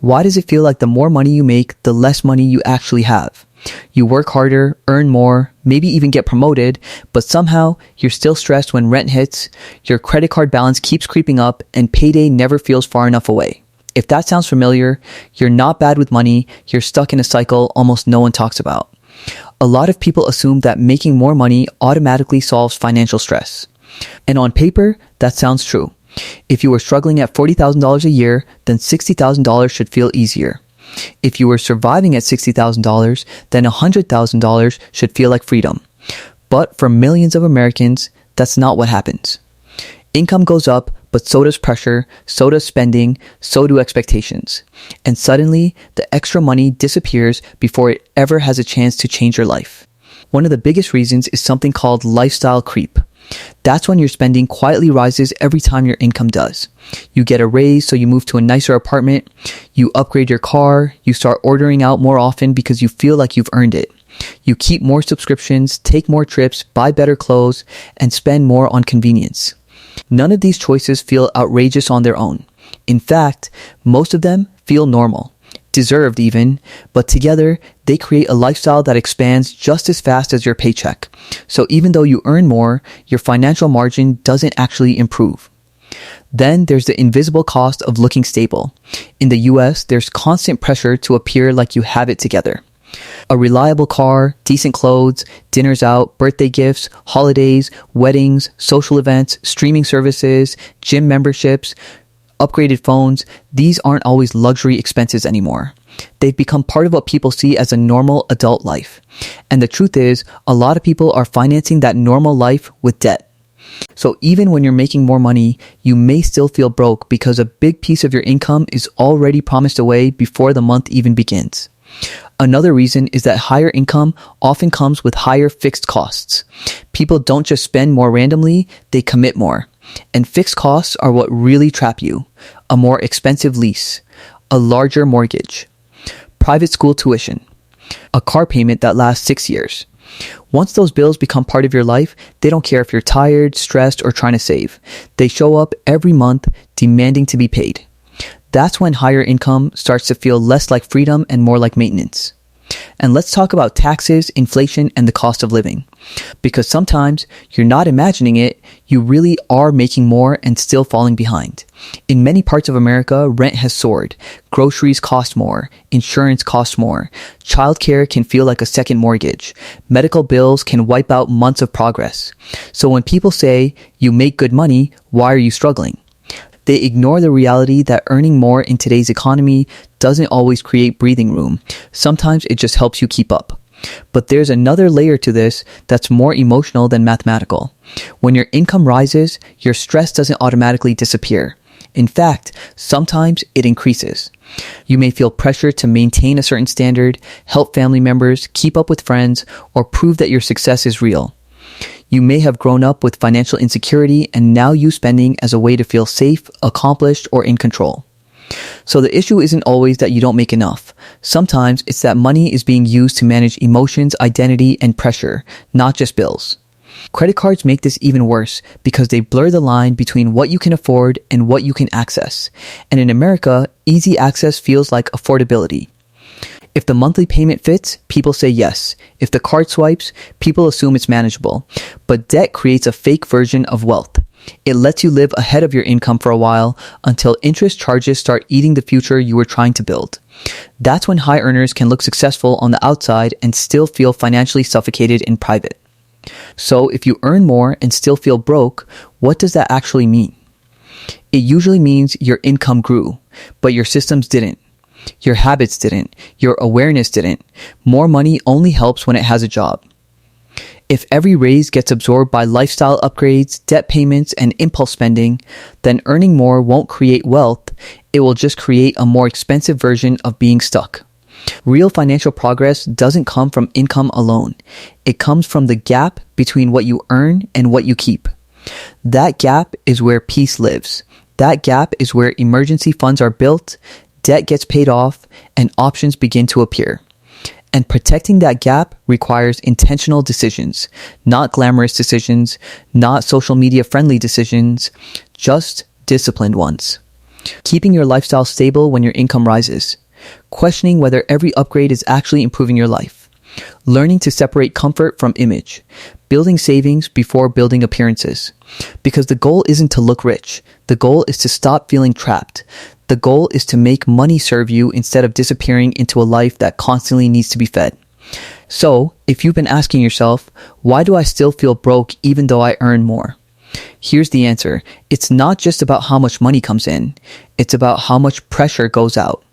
Why does it feel like the more money you make, the less money you actually have? You work harder, earn more, maybe even get promoted, but somehow you're still stressed when rent hits, your credit card balance keeps creeping up, and payday never feels far enough away. If that sounds familiar, you're not bad with money, you're stuck in a cycle almost no one talks about. A lot of people assume that making more money automatically solves financial stress. And on paper, that sounds true. If you were struggling at $40,000 a year, then $60,000 should feel easier. If you were surviving at $60,000, then $100,000 should feel like freedom. But for millions of Americans, that's not what happens. Income goes up, but so does pressure, so does spending, so do expectations. And suddenly, the extra money disappears before it ever has a chance to change your life. One of the biggest reasons is something called lifestyle creep. That's when your spending quietly rises every time your income does. You get a raise, so you move to a nicer apartment. You upgrade your car. You start ordering out more often because you feel like you've earned it. You keep more subscriptions, take more trips, buy better clothes, and spend more on convenience. None of these choices feel outrageous on their own. In fact, most of them feel normal, deserved even, but together they create a lifestyle that expands just as fast as your paycheck. So even though you earn more, your financial margin doesn't actually improve. Then there's the invisible cost of looking stable. In the US, there's constant pressure to appear like you have it together. A reliable car, decent clothes, dinners out, birthday gifts, holidays, weddings, social events, streaming services, gym memberships, upgraded phones, these aren't always luxury expenses anymore. They've become part of what people see as a normal adult life. And the truth is, a lot of people are financing that normal life with debt. So even when you're making more money, you may still feel broke because a big piece of your income is already promised away before the month even begins. Another reason is that higher income often comes with higher fixed costs. People don't just spend more randomly, they commit more. And fixed costs are what really trap you. A more expensive lease, a larger mortgage, private school tuition, a car payment that lasts 6 years. Once those bills become part of your life, they don't care if you're tired, stressed, or trying to save. They show up every month demanding to be paid. That's when higher income starts to feel less like freedom and more like maintenance. And let's talk about taxes, inflation, and the cost of living. Because sometimes you're not imagining it, you really are making more and still falling behind. In many parts of America, rent has soared. Groceries cost more. Insurance costs more. Childcare can feel like a second mortgage. Medical bills can wipe out months of progress. So when people say, you make good money, why are you struggling? They ignore the reality that earning more in today's economy doesn't always create breathing room. Sometimes it just helps you keep up. But there's another layer to this that's more emotional than mathematical. When your income rises, your stress doesn't automatically disappear. In fact, sometimes it increases. You may feel pressure to maintain a certain standard, help family members, keep up with friends, or prove that your success is real. You may have grown up with financial insecurity and now use spending as a way to feel safe, accomplished, or in control. So the issue isn't always that you don't make enough. Sometimes it's that money is being used to manage emotions, identity, and pressure, not just bills. Credit cards make this even worse because they blur the line between what you can afford and what you can access. And in America, easy access feels like affordability. If the monthly payment fits, people say yes. If the card swipes, people assume it's manageable. But debt creates a fake version of wealth. It lets you live ahead of your income for a while until interest charges start eating the future you were trying to build. That's when high earners can look successful on the outside and still feel financially suffocated in private. So if you earn more and still feel broke, what does that actually mean? It usually means your income grew, but your systems didn't. Your habits didn't. Your awareness didn't. More money only helps when it has a job. If every raise gets absorbed by lifestyle upgrades, debt payments, and impulse spending, then earning more won't create wealth. It will just create a more expensive version of being stuck. Real financial progress doesn't come from income alone. It comes from the gap between what you earn and what you keep. That gap is where peace lives. That gap is where emergency funds are built, debt gets paid off, and options begin to appear. And protecting that gap requires intentional decisions, not glamorous decisions, not social media friendly decisions, just disciplined ones. keeping your lifestyle stable when your income rises, questioning whether every upgrade is actually improving your life, learning to separate comfort from image, building savings before building appearances. Because the goal isn't to look rich. The goal is to stop feeling trapped. The goal is to make money serve you instead of disappearing into a life that constantly needs to be fed. So, if you've been asking yourself, why do I still feel broke even though I earn more? Here's the answer. It's not just about how much money comes in. It's about how much pressure goes out.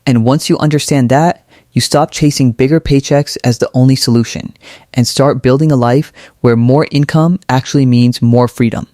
And once you understand that, you stop chasing bigger paychecks as the only solution and start building a life where more income actually means more freedom.